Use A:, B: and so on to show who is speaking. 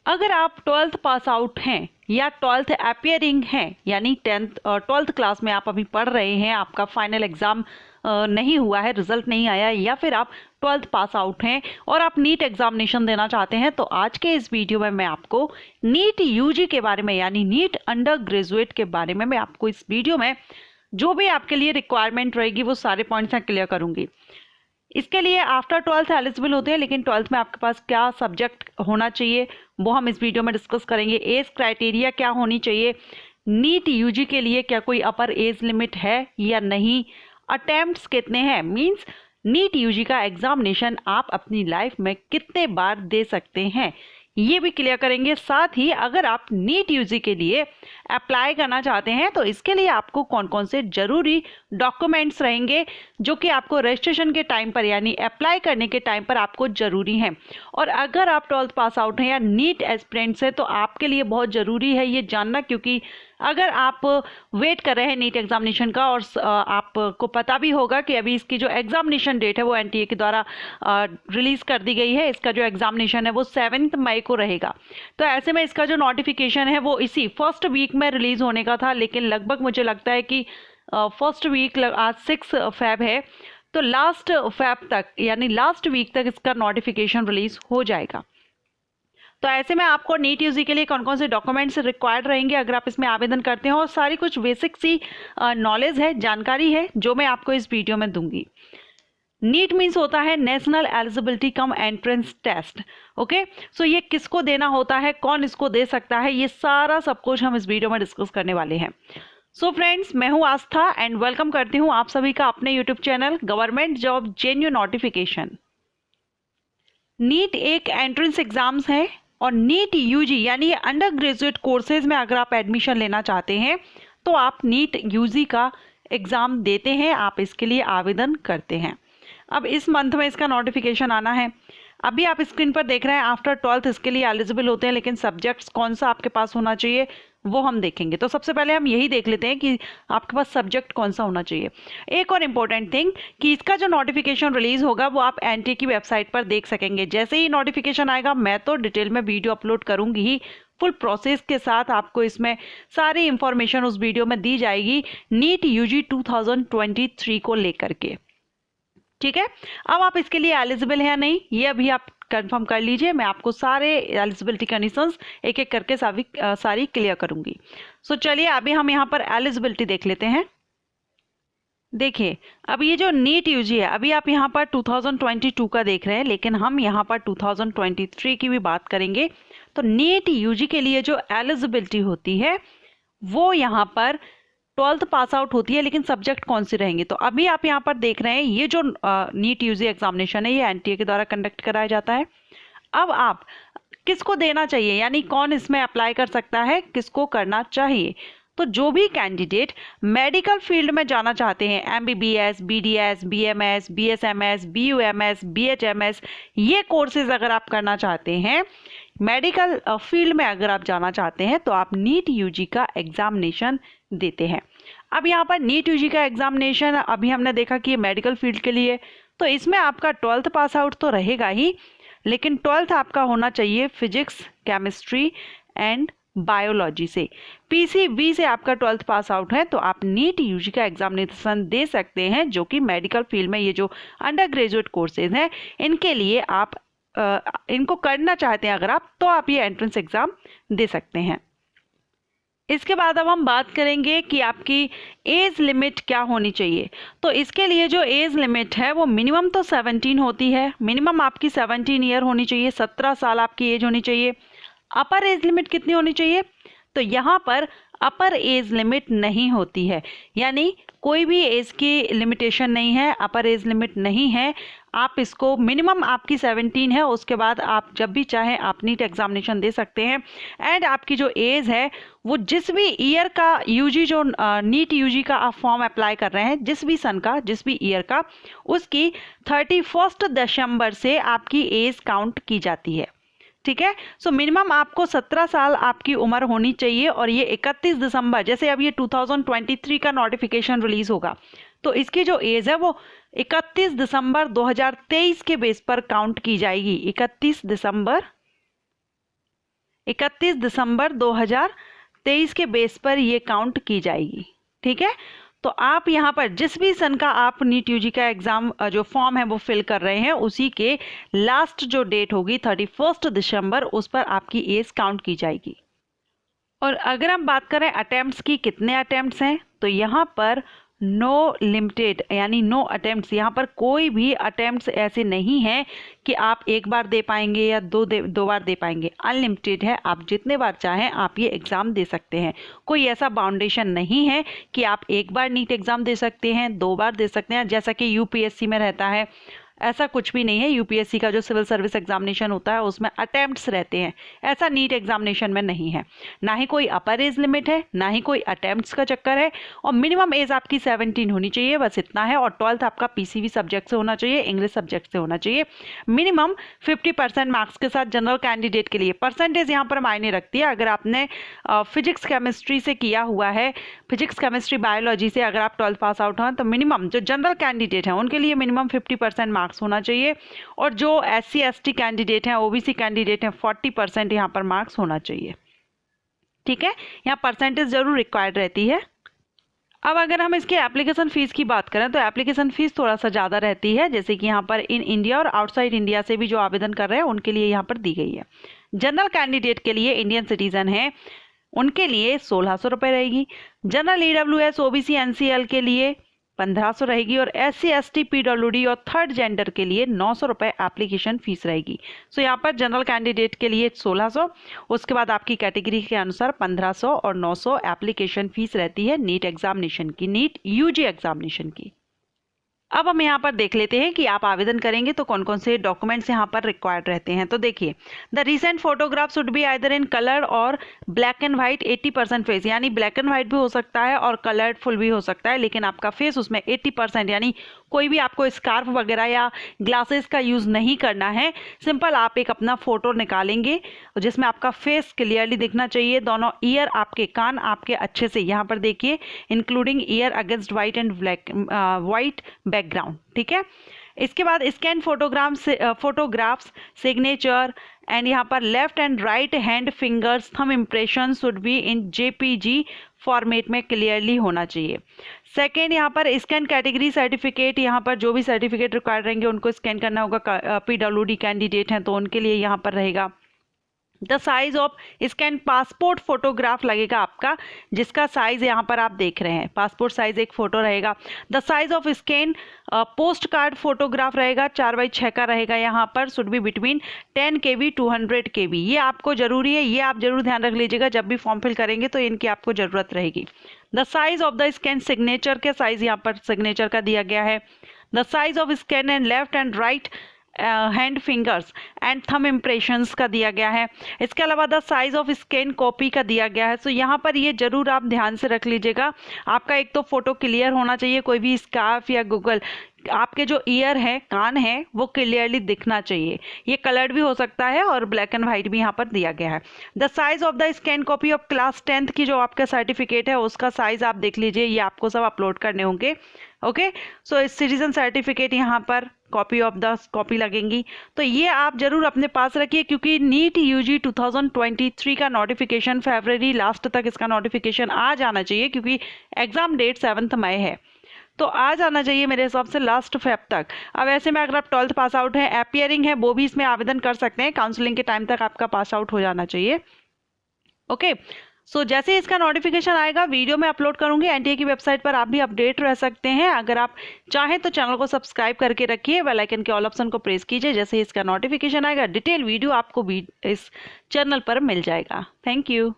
A: अगर आप 12th pass out हैं या 12th अपियरिंग हैं, यानी 12th क्लास में आप अभी पढ़ रहे हैं, आपका फाइनल एग्ज़ाम नहीं हुआ है, रिजल्ट नहीं आया, या फिर आप 12th पास आउट हैं और आप नीट एग्जामिनेशन देना चाहते हैं, तो आज के इस वीडियो में मैं आपको नीट यूजी के बारे में यानी नीट अंडर ग्रेजुएट के बारे में मैं आपको इस वीडियो में जो भी आपके लिए रिक्वायरमेंट रहेगी वो सारे पॉइंट्स मैं क्लियर करूंगी। इसके लिए आफ्टर 12th एलिजिबल होते हैं, लेकिन 12th में आपके पास क्या सब्जेक्ट होना चाहिए वो हम इस वीडियो में डिस्कस करेंगे। एज क्राइटेरिया क्या होनी चाहिए, नीट यूजी के लिए क्या कोई अपर एज लिमिट है या नहीं, अटेम्प्ट्स कितने हैं, मींस नीट यूजी का एग्जामिनेशन आप अपनी लाइफ में कितने बार दे सकते हैं, ये भी क्लियर करेंगे। साथ ही अगर आप नीट यूजी के लिए अप्लाई करना चाहते हैं तो इसके लिए आपको कौन कौन से जरूरी डॉक्यूमेंट्स रहेंगे जो कि आपको रजिस्ट्रेशन के टाइम पर यानी अप्लाई करने के टाइम पर आपको ज़रूरी हैं। और अगर आप 12th पास आउट हैं या नीट एस्पिरेंट्स हैं तो आपके लिए बहुत ज़रूरी है ये जानना, क्योंकि अगर आप वेट कर रहे हैं नीट एग्जामिनेशन का और आपको पता भी होगा कि अभी इसकी जो एग्जामिनेशन डेट है वो एनटीए के द्वारा रिलीज़ कर दी गई है। इसका जो एग्जामिनेशन है वो 7 मई को रहेगा। तो ऐसे में इसका जो नोटिफिकेशन है वो इसी फर्स्ट वीक में रिलीज़ होने का था, लेकिन लगभग मुझे लगता है कि फर्स्ट वीक आज 6 फेब है, तो लास्ट फेब तक यानी लास्ट वीक तक इसका नोटिफिकेशन रिलीज़ हो जाएगा। तो ऐसे में आपको नीट यूजी के लिए कौन कौन से डॉक्यूमेंट्स रिक्वायर्ड रहेंगे अगर आप इसमें आवेदन करते हैं, और सारी कुछ बेसिक सी नॉलेज है, जानकारी है जो मैं आपको इस वीडियो में दूंगी। नीट मीन्स होता है national eligibility cum entrance test. Okay, so ये किसको देना होता है, कौन इसको दे सकता है, ये सारा सब कुछ हम इस वीडियो में डिस्कस करने वाले हैं। सो फ्रेंड्स, मैं हूँ आस्था एंड वेलकम करती हूँ आप सभी का अपने YouTube channel government job genuine notification. NEET एक एंट्रेंस एग्जाम्स है और नीट यूजी यानी अंडर ग्रेजुएट कोर्सेज में अगर आप एडमिशन लेना चाहते हैं तो आप नीट यूजी का एग्ज़ाम देते हैं, आप इसके लिए आवेदन करते हैं। अब इस मंथ में इसका नोटिफिकेशन आना है। अभी आप स्क्रीन पर देख रहे हैं आफ्टर 12th इसके लिए एलिजिबल होते हैं, लेकिन सब्जेक्ट्स कौन सा आपके पास होना चाहिए वो हम देखेंगे। तो सबसे पहले हम यही देख लेते हैं कि आपके पास सब्जेक्ट कौन सा होना चाहिए। एक और इम्पोर्टेंट थिंग कि इसका जो नोटिफिकेशन रिलीज होगा वो आप एनटीए की वेबसाइट पर देख सकेंगे। जैसे ही नोटिफिकेशन आएगा मैं तो डिटेल में वीडियो अपलोड करूंगी ही, फुल प्रोसेस के साथ आपको इसमें सारी इंफॉर्मेशन उस वीडियो में दी जाएगी नीट यूजी 2023 को लेकर के। ठीक है, अब आप इसके लिए एलिजिबल है या नहीं ये अभी आप कंफर्म कर लीजिए। मैं आपको सारे एलिजिबिलिटी कंडीशंस एक एक करके सारी क्लियर करूंगी। सो चलिए अभी हम यहाँ पर एलिजिबिलिटी देख लेते हैं। देखिए, अब ये जो नीट यूजी है अभी आप यहाँ पर 2022 का देख रहे हैं, लेकिन हम यहाँ पर 2023 की भी बात करेंगे। तो नीट यूजी के लिए जो एलिजिबिलिटी होती है वो यहाँ पर 12th पास आउट होती है, लेकिन सब्जेक्ट कौन से रहेंगे। तो अभी आप यहाँ पर देख रहे हैं ये जो नीट यूजी एग्जामिनेशन है ये एनटीए के द्वारा कंडक्ट कराया जाता है। अब आप किसको देना चाहिए यानी कौन इसमें अप्लाई कर सकता है, किसको करना चाहिए, तो जो भी कैंडिडेट मेडिकल फील्ड में जाना चाहते हैं, MBBS, BDS, BMS, BSMS, BUMS, BHMS, ये कोर्सेज अगर आप करना चाहते हैं, मेडिकल फील्ड में अगर आप जाना चाहते हैं तो आप नीट यूजी का एग्जामिनेशन देते हैं। अब यहाँ पर नीट यूजी का एग्जामिनेशन अभी हमने देखा कि ये मेडिकल फील्ड के लिए, तो इसमें आपका 12th पास आउट तो रहेगा ही, लेकिन 12th आपका होना चाहिए फिजिक्स, केमिस्ट्री एंड बायोलॉजी से। पीसीबी से आपका 12th पास आउट है तो आप नीट यूजी का एग्जामिनेशन दे सकते हैं, जो कि मेडिकल फील्ड में ये जो अंडर ग्रेजुएट कोर्सेज हैं इनके लिए आप इनको करना चाहते हैं अगर आप, तो आप ये एंट्रेंस एग्जाम दे सकते हैं। इसके बाद अब हम बात करेंगे कि आपकी एज लिमिट क्या होनी चाहिए। तो इसके लिए जो एज लिमिट है वो मिनिमम तो 17 होती है, मिनिमम आपकी 17 ईयर होनी चाहिए, 17 साल आपकी एज होनी चाहिए। अपर एज लिमिट कितनी होनी चाहिए, तो यहाँ पर अपर एज लिमिट नहीं होती है, यानी कोई भी एज की लिमिटेशन नहीं है, अपर एज लिमिट नहीं है। आप इसको मिनिमम आपकी 17 है, उसके बाद आप जब भी चाहें आप नीट एग्जामिनेशन दे सकते हैं। एंड आपकी जो एज है वो जिस भी ईयर का यूजी जो नीट यूजी का आप फॉर्म अप्लाई कर रहे हैं, जिस भी सन का, जिस भी ईयर का, उसकी 31 दिसंबर से आपकी एज काउंट की जाती है। ठीक है, सो मिनिमम आपको 17 साल आपकी उम्र होनी चाहिए। और ये 31 दिसंबर, जैसे अब ये 2023 का नोटिफिकेशन रिलीज होगा तो इसकी जो एज है वो 31 दिसंबर 2023 के बेस पर काउंट की जाएगी। 31 दिसंबर 31 दिसंबर 2023 के बेस पर ये काउंट की जाएगी। ठीक है, तो आप यहाँ पर जिस भी सन का आप नीट यूजी का एग्ज़ाम जो फॉर्म है वो फिल कर रहे हैं, उसी के लास्ट जो डेट होगी 31 दिसंबर, उस पर आपकी एज काउंट की जाएगी। और अगर हम बात करें अटेम्प्ट्स की, कितने अटेम्प्ट्स हैं, तो यहाँ पर नो लिमिटेड यानी नो अटेम्प्ट्स, यहाँ पर कोई भी अटेम्प्ट्स ऐसे नहीं है कि आप एक बार दे पाएंगे या दो बार दे पाएंगे। अनलिमिटेड है, आप जितने बार चाहें आप ये एग्ज़ाम दे सकते हैं। कोई ऐसा बाउंडेशन नहीं है कि आप एक बार नीट एग्ज़ाम दे सकते हैं, 2 बार दे सकते हैं, जैसा कि यूपीएससी में रहता है। ऐसा कुछ भी नहीं है। यूपीएससी का जो सिविल सर्विस एग्जामिनेशन होता है उसमें अटेम्प्ट्स रहते हैं, ऐसा नीट एग्जामिनेशन में नहीं है। ना ही कोई अपर एज लिमिट है, ना ही कोई अटेम्प्ट्स का चक्कर है, और मिनिमम एज आपकी 17 होनी चाहिए, बस इतना है। और 12th आपका पीसीबी सब्जेक्ट से होना चाहिए, इंग्लिश सब्जेक्ट से होना चाहिए। मिनिमम 50% मार्क्स के साथ जनरल कैंडिडेट के लिए। परसेंटेज यहाँ पर मायने रखती है। अगर आपने फिजिक्स केमिस्ट्री से किया हुआ है, फिजिक्स केमिस्ट्री बायोलॉजी से अगर आप 12th पास आउट हैं, तो मिनिमम जो जनरल कैंडिडेट हैं उनके लिए मिनिमम 50% मार्क्स होना चाहिए, और जो SC ST कैंडिडेट हैं, OBC कैंडिडेट हैं, 40% यहाँ पर मार्क्स होना चाहिए। ठीक है, यहाँ परसेंटेज जरूर रिक्वायर्ड रहती है। अब अगर हम इसके एप्लीकेशन फीस की बात करें तो एप्लीकेशन फीस थोड़ा सा ज़्यादा रहती है, जैसे कि यहाँ पर इन इंडिया और आउटसाइड इंडिया से भी जो आवेदन कर रहे हैं उनके लिए यहाँ पर दी गई है। जनरल कैंडिडेट के लिए, इंडियन सिटीजन है, उनके लिए 1600 रुपये रहेगी। जनरल EWS OBC NCL के लिए 1500 रहेगी, और SC ST PWD और थर्ड जेंडर के लिए 900 रुपये एप्लीकेशन फीस रहेगी। सो यहाँ पर जनरल कैंडिडेट के लिए 1600, उसके बाद आपकी कैटेगरी के अनुसार 1500 और 900 एप्लीकेशन फीस रहती है नीट एग्जामिनेशन की, नीट यूजी एग्जामिनेशन की। अब हम यहाँ पर देख लेते हैं कि आप आवेदन करेंगे तो कौन कौन से डॉक्यूमेंट्स यहाँ पर रिक्वायर्ड रहते हैं। तो देखिए, the recent photograph should be either in colour और ब्लैक एंड व्हाइट 80% फेस, यानी ब्लैक एंड व्हाइट भी हो सकता है और कलर्ड फुल भी हो सकता है, लेकिन आपका फेस उसमें 80%, यानी कोई भी आपको स्कार्फ वगैरह या ग्लासेस का यूज़ नहीं करना है। सिंपल आप एक अपना फ़ोटो निकालेंगे जिसमें आपका फेस क्लियरली दिखना चाहिए, दोनों ईयर, आपके कान आपके अच्छे से, यहाँ पर देखिए, including year against white and black white background. ठीक है, इसके बाद स्कैन फोटोग्राफ्स, सिग्नेचर, एंड यहाँ पर left and right hand fingers thumb impression should be in JPG format में क्लियरली होना चाहिए। सेकेंड, यहाँ पर स्कैन कैटेगरी सर्टिफिकेट, यहाँ पर जो भी सर्टिफिकेट रिक्वायर्ड रहेंगे उनको स्कैन करना होगा। PWD कैंडिडेट हैं तो उनके लिए यहाँ पर रहेगा। The size of scan passport photograph लगेगा आपका, जिसका साइज यहाँ पर आप देख रहे हैं, पासपोर्ट साइज एक फोटो रहेगा। The size of scan post card photograph रहेगा, 4x6 का रहेगा, यहाँ पर should be between 10 KB 200 KB। ये आपको जरूरी है, ये आप जरूर ध्यान रख लीजिएगा, जब भी फॉर्म फिल करेंगे तो इनकी आपको जरूरत रहेगी। The size of the scan signature के साइज यहाँ पर सिग्नेचर का दिया गया है। The size of scan and left and right hand fingers and thumb impressions का दिया गया है। इसके अलावा the size of scan copy का दिया गया है। सो यहाँ पर ये जरूर आप ध्यान से रख लीजिएगा, आपका एक तो फोटो क्लियर होना चाहिए, कोई भी स्कार्फ या गूगल, आपके जो ईयर है, कान है, वो क्लियरली दिखना चाहिए। ये कलर्ड भी हो सकता है और ब्लैक एंड वाइट भी यहाँ पर दिया गया है। The size of the scan copy of class 10th की जो आपका सर्टिफिकेट है उसका साइज आप देख लीजिए, ये आपको सब अपलोड करने होंगे। ओके, सो इस सिटीजन सर्टिफिकेट यहाँ पर कॉपी ऑफ द कॉपी लगेंगी, तो ये आप जरूर अपने पास रखिए, क्योंकि नीट यूजी 2023 का नोटिफिकेशन फरवरी लास्ट तक इसका नोटिफिकेशन आ जाना चाहिए, क्योंकि एग्जाम डेट 7 मई है, तो आ जाना चाहिए मेरे हिसाब से लास्ट फेब तक। अब ऐसे में अगर आप 12th पास आउट है, अपियरिंग है, वो भी इसमें आवेदन कर सकते हैं, काउंसलिंग के टाइम तक आपका पास आउट हो जाना चाहिए। ओके, सो जैसे ही इसका नोटिफिकेशन आएगा वीडियो में अपलोड करूंगी, NTA की वेबसाइट पर आप भी अपडेट रह सकते हैं। अगर आप चाहें तो चैनल को सब्सक्राइब करके रखिए, बेल आइकन के ऑल ऑप्शन को प्रेस कीजिए, जैसे ही इसका नोटिफिकेशन आएगा डिटेल वीडियो आपको इस चैनल पर मिल जाएगा। Thank you.